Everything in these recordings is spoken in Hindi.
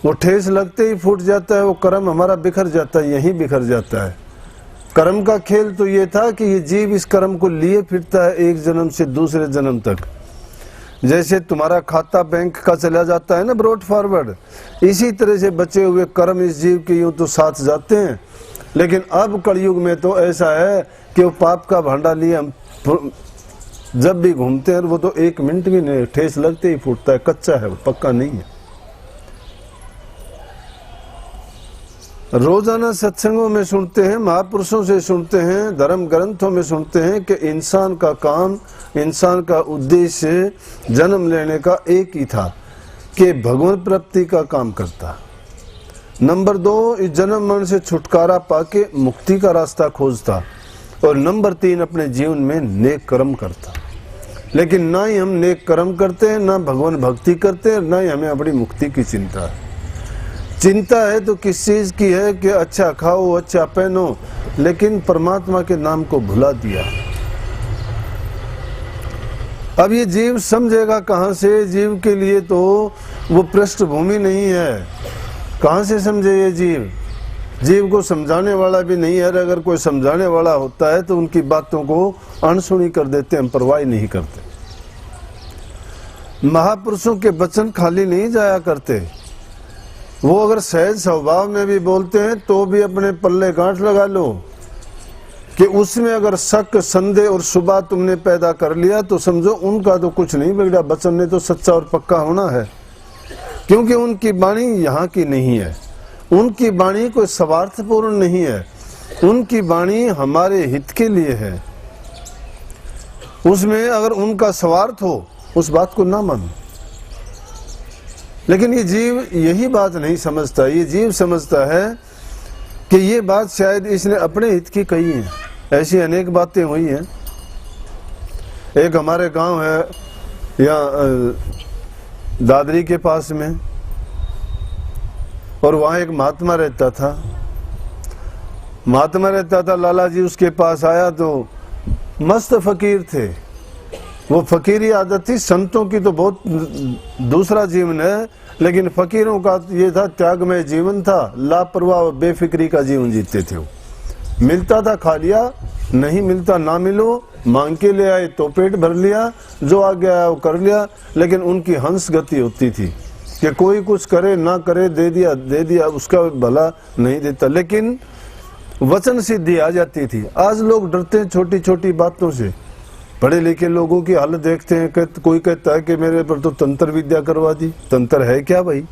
वो ठेस लगते ही फूट जाता है, वो कर्म हमारा बिखर जाता है, यहीं बिखर जाता है। कर्म का खेल तो ये था कि ये जीव इस कर्म को लिए फिरता है एक जन्म से दूसरे जन्म तक। जैसे तुम्हारा खाता बैंक का चला जाता है ना ब्रॉड फॉरवर्ड, इसी तरह से बचे हुए कर्म इस जीव के यूं तो साथ जाते हैं। लेकिन अब कलयुग में तो ऐसा है कि वो पाप का भांडा लिए हम जब भी घूमते हैं वो तो 1 मिनट भी नहीं, ठेस लगते ही फूटता है, कच्चा है वो, पक्का नहीं है। रोजाना सत्संगों में सुनते हैं, महापुरुषों से सुनते हैं, धर्म ग्रंथों में सुनते हैं कि इंसान का काम, इंसान का उद्देश्य जन्म लेने का एक ही था कि भगवान प्राप्ति का काम करता। नंबर 2, इस जन्म मरण से छुटकारा पाके मुक्ति का रास्ता खोजता। और नंबर 3, अपने जीवन में नेक कर्म करता। लेकिन ना ही हम नेक कर्म करते हैं, ना भगवान भक्ति करते हैं, ना ही हमें अपनी मुक्ति की चिंता है। चिंता है तो किस चीज की है कि अच्छा खाओ, अच्छा पहनो, लेकिन परमात्मा के नाम को भुला दिया। अब ये जीव समझेगा कहां से? जीव के लिए तो वो पृष्ठभूमि नहीं है, कहां से समझे ये जीव? जीव को समझाने वाला भी नहीं है। अगर कोई समझाने वाला होता है तो उनकी बातों को अनसुनी कर देते हैं, परवाह नहीं करते। महापुरुषों के वचन खाली नहीं जाया करते। वो अगर सहज स्वभाव में भी बोलते हैं तो भी अपने पल्ले गांठ लगा लो कि उसमें अगर शक, संदेह और शुबा तुमने पैदा कर लिया तो समझो उनका तो कुछ नहीं बिगड़ा, वचन ने तो सच्चा और पक्का होना है। क्योंकि उनकी वाणी यहाँ की नहीं है, उनकी वाणी कोई स्वार्थपूर्ण नहीं है, उनकी वाणी हमारे हित के लिए है। उसमें अगर उनका स्वार्थ हो उस बात को ना मानो। लेकिन ये जीव यही बात नहीं समझता। ये जीव समझता है कि ये बात शायद इसने अपने हित की कही है। ऐसी अनेक बातें हुई हैं। एक हमारे गांव है या दादरी के पास में, और वहां एक महात्मा रहता था। महात्मा रहता था, लाला जी उसके पास आया तो मस्त फकीर थे। वो फकीरी आदत थी। संतों की तो बहुत दूसरा जीवन है, लेकिन फकीरों का ये था त्यागमय जीवन था, लापरवाह और बेफिक्री का जीवन जीते थे। वो मिलता था खा लिया, नहीं मिलता ना मिलो, मांग के ले आए तो पेट भर लिया, जो आ गया वो कर लिया। लेकिन उनकी हंस गति होती थी कि कोई कुछ करे ना करे, दे दिया, उसका भला नहीं देता। लेकिन वचन सिद्धि आ जाती थी। आज लोग डरते हैं छोटी छोटी बातों से। पढ़े लिखे लोगों की हालत देखते हैं कि कोई कहता है कि मेरे पर तो तंत्र विद्या करवा दी। तंत्र है क्या भाई?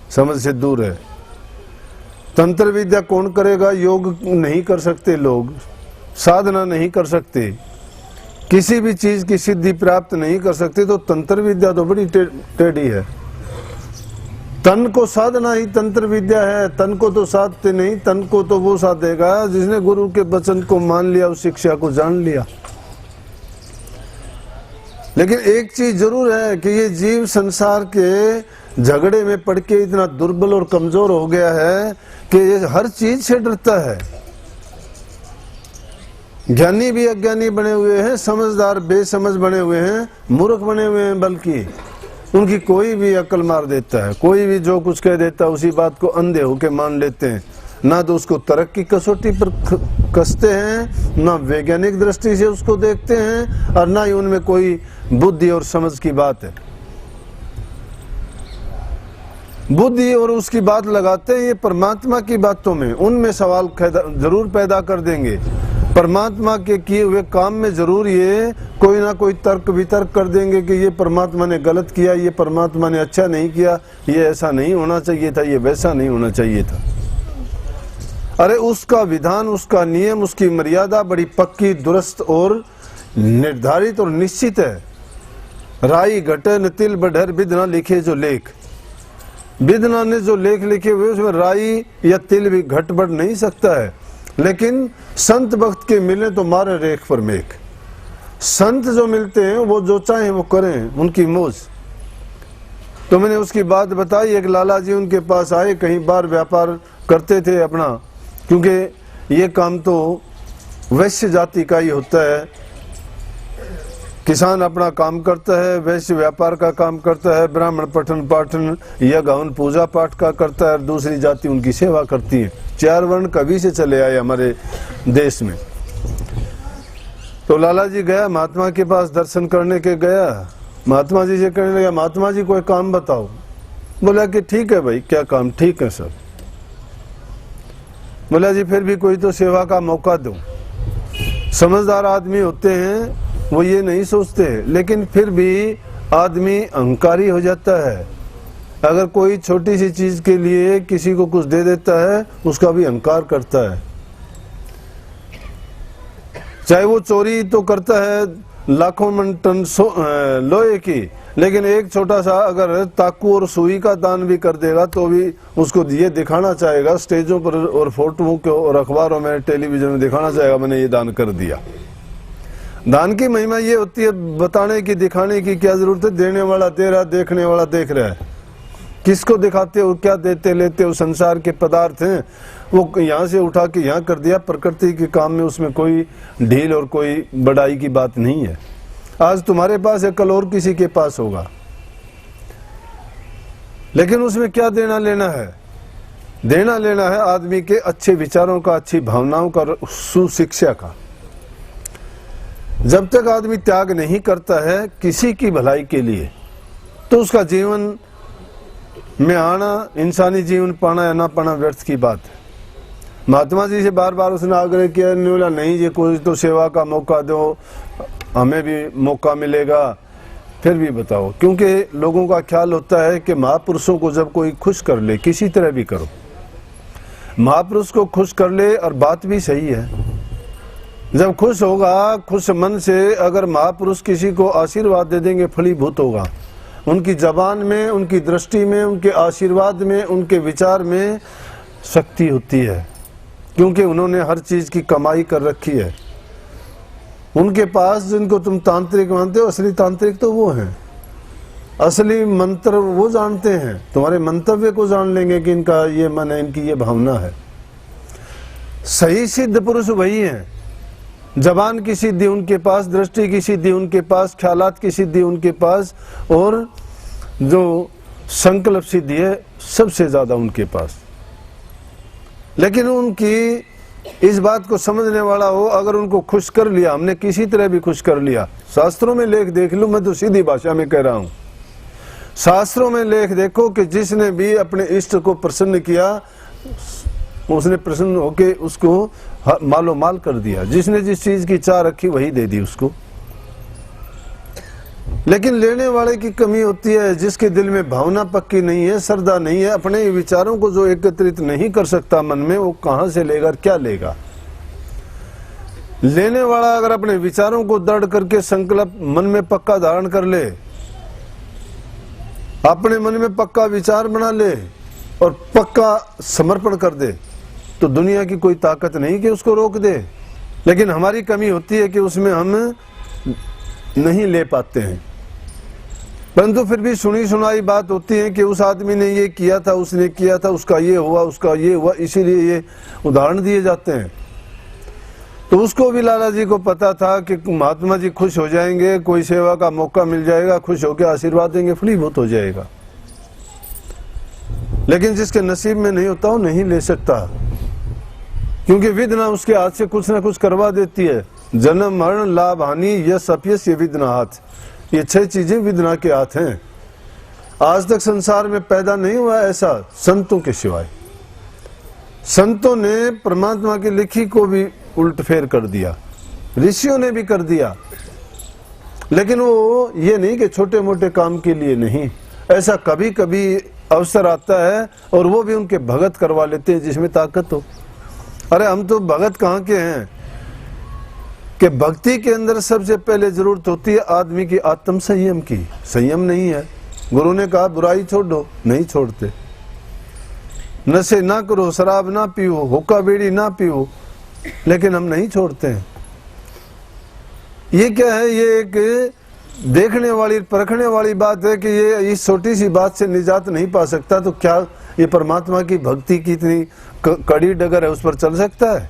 समझ से दूर है। तंत्र विद्या कौन करेगा? योग नहीं कर सकते लोग, साधना नहीं कर सकते, किसी भी चीज की सिद्धि प्राप्त नहीं कर सकते, तो तंत्र विद्या तो बड़ी टेढ़ी है। तन को साधना ही तंत्र विद्या है। तन को तो साधते नहीं, तन को तो वो साधेगा जिसने गुरु के वचन को मान लिया, उस शिक्षा को जान लिया। लेकिन एक चीज जरूर है कि ये जीव संसार के झगड़े में पड़ के इतना दुर्बल और कमजोर हो गया है कि ये हर चीज से डरता है। ज्ञानी भी अज्ञानी बने हुए हैं, समझदार बेसमझ बने हुए हैं, मूर्ख बने हुए हैं, बल्कि उनकी कोई भी अक्ल मार देता है। कोई भी जो कुछ कह देता है उसी बात को अंधे होके मान लेते हैं। ना तो उसको तर्क की कसौटी पर कसते हैं, ना वैज्ञानिक दृष्टि से उसको देखते हैं, और ना ही उनमें कोई बुद्धि और समझ की बात है। बुद्धि और उसकी बात लगाते हैं ये परमात्मा की बातों में, उनमें सवाल जरूर पैदा कर देंगे। परमात्मा के किए हुए काम में जरूर ये कोई ना कोई तर्क वितर्क कर देंगे कि ये परमात्मा ने गलत किया, ये परमात्मा ने अच्छा नहीं किया, ये ऐसा नहीं होना चाहिए था, ये वैसा नहीं होना चाहिए था। अरे उसका विधान, उसका नियम, उसकी मर्यादा बड़ी पक्की, दुरुस्त और निर्धारित और निश्चित है। राई घटे न तिल बढ़र बिदना लिखे जो लेख। बिदना ने जो लेख लिखे हुए उसमें राई या तिल भी घट बढ़ नहीं सकता है। लेकिन संत भक्त के मिले तो मारे रेख पर मेख। संत जो मिलते हैं वो जो चाहे वो करें, उनकी मौज। तो मैंने उसकी बात बताई। एक लाला जी उनके पास आए, कहीं बार व्यापार करते थे अपना, क्योंकि ये काम तो वैश्य जाति का ही होता है। किसान अपना काम करता है, वैश्य व्यापार का काम करता है, ब्राह्मण पठन पाठन या गौन पूजा पाठ का करता है, दूसरी जाति उनकी सेवा करती है। 4 वर्ण कभी से चले आए हमारे देश में। तो लाला जी गया महात्मा के पास, दर्शन करने के गया, महात्मा जी से कहने लगा, महात्मा जी कोई काम बताओ। बोला कि ठीक है भाई, क्या काम? ठीक है सर। बोला जी फिर भी कोई तो सेवा का मौका दो। समझदार आदमी होते हैं वो ये नहीं सोचते, लेकिन फिर भी आदमी अहंकारी हो जाता है। अगर कोई छोटी सी चीज के लिए किसी को कुछ दे देता है, उसका भी अहंकार करता है। चाहे वो चोरी तो करता है लाखों मन टन लोहे की, लेकिन एक छोटा सा अगर ताकू और सुई का दान भी कर देगा तो भी उसको ये दिखाना चाहेगा स्टेजों पर और फोटोओं को और अखबारों में, टेलीविजन में दिखाना चाहेगा मैंने ये दान कर दिया। दान की महिमा ये होती है, बताने की, दिखाने की क्या जरूरत है? देने वाला दे रहा है, देखने वाला देख रहा है। किसको दिखाते हो, क्या देते लेते हो? संसार के पदार्थ हैं, वो यहाँ से उठा के यहाँ कर दिया। प्रकृति के काम में उसमें कोई ढील और कोई बड़ाई की बात नहीं है। आज तुम्हारे पास है, कल और किसी के पास होगा, लेकिन उसमें क्या देना लेना है? देना लेना है आदमी के अच्छे विचारों का, अच्छी भावनाओं का, सुशिक्षा का। जब तक आदमी त्याग नहीं करता है किसी की भलाई के लिए, तो उसका जीवन में आना, इंसानी जीवन पाना या ना पाना व्यर्थ की बात है। महात्मा जी से बार बार उसने आग्रह किया, नहीं जी कोई तो सेवा का मौका दो, हमें भी मौका मिलेगा। फिर भी बताओ, क्योंकि लोगों का ख्याल होता है कि महापुरुषों को जब कोई खुश कर ले, किसी तरह भी करो, महापुरुष को खुश कर ले। और बात भी सही है, जब खुश होगा, खुश मन से अगर महापुरुष किसी को आशीर्वाद दे देंगे, फलीभूत होगा। उनकी जबान में, उनकी दृष्टि में, उनके आशीर्वाद में, उनके विचार में शक्ति होती है, क्योंकि उन्होंने हर चीज की कमाई कर रखी है। उनके पास, जिनको तुम तांत्रिक मानते हो, असली तांत्रिक तो वो हैं, असली मंत्र वो जानते हैं। तुम्हारे मंतव्य को जान लेंगे कि इनका ये मन है, इनकी ये भावना है। सही सिद्ध पुरुष वही हैं। जबान की सिद्धि उनके पास, दृष्टि की सिद्धि उनके पास, ख्यालात की सिद्धि उनके पास, और जो संकल्प सिद्धि है सबसे ज्यादा उनके पास। लेकिन उनकी इस बात को समझने वाला हो, अगर उनको खुश कर लिया, हमने किसी तरह भी खुश कर लिया। शास्त्रों में लेख देख लो, मैं तो सीधी भाषा में कह रहा हूं। शास्त्रों में लेख देखो कि जिसने भी अपने इष्ट को प्रसन्न किया, उसने प्रसन्न होके उसको मालो माल कर दिया। जिसने जिस चीज की चाह रखी वही दे दी उसको। लेकिन लेने वाले की कमी होती है, जिसके दिल में भावना पक्की नहीं है, श्रद्धा नहीं है, अपने विचारों को जो एकत्रित नहीं कर सकता मन में, वो कहां से लेगा, क्या लेगा? लेने वाला अगर अपने विचारों को दृढ़ करके संकल्प मन में पक्का धारण कर ले, अपने मन में पक्का विचार बना ले और पक्का समर्पण कर दे, तो दुनिया की कोई ताकत नहीं कि उसको रोक दे। लेकिन हमारी कमी होती है कि उसमें हम नहीं ले पाते हैं। परंतु फिर भी सुनी सुनाई बात होती है कि उस आदमी ने ये किया था, उसने किया था, उसका ये हुआ, उसका ये हुआ, इसीलिए ये उदाहरण दिए जाते हैं। तो उसको भी लाला जी को पता था कि महात्मा जी खुश हो जाएंगे, कोई सेवा का मौका मिल जाएगा, खुश होकर आशीर्वाद देंगे, फलीभूत हो जाएगा। लेकिन जिसके नसीब में नहीं होता वो नहीं ले सकता, क्योंकि विधना उसके हाथ से कुछ ना कुछ करवा देती है। जन्म, मरण, लाभ, हानि, यश, अपयश, ये विधना हाथ, ये 6 चीजें विधना के हाथ हैं। आज तक संसार में पैदा नहीं हुआ ऐसा संतों के सिवाय। संतों ने परमात्मा की लिखी को भी उल्टफेर कर दिया, ऋषियों ने भी कर दिया। लेकिन वो ये नहीं कि छोटे मोटे काम के लिए नहीं, ऐसा कभी कभी अवसर आता है और वो भी उनके भगत करवा लेते हैं जिसमें ताकत हो। अरे हम तो भगत कहाँ के हैं कि भक्ति के अंदर सबसे पहले जरूरत होती है आदमी की आत्म संयम की। संयम नहीं है। गुरु ने कहा बुराई छोड़ दो, नहीं छोड़ते। नशे ना करो, शराब ना पियो, हुक्का बीड़ी ना पियो, लेकिन हम नहीं छोड़ते हैं। ये क्या है? ये एक देखने वाली, परखने वाली बात है कि ये इस छोटी सी बात से निजात नहीं पा सकता, तो क्या ये परमात्मा की भक्ति की इतनी कड़ी डगर है, उस पर चल सकता है?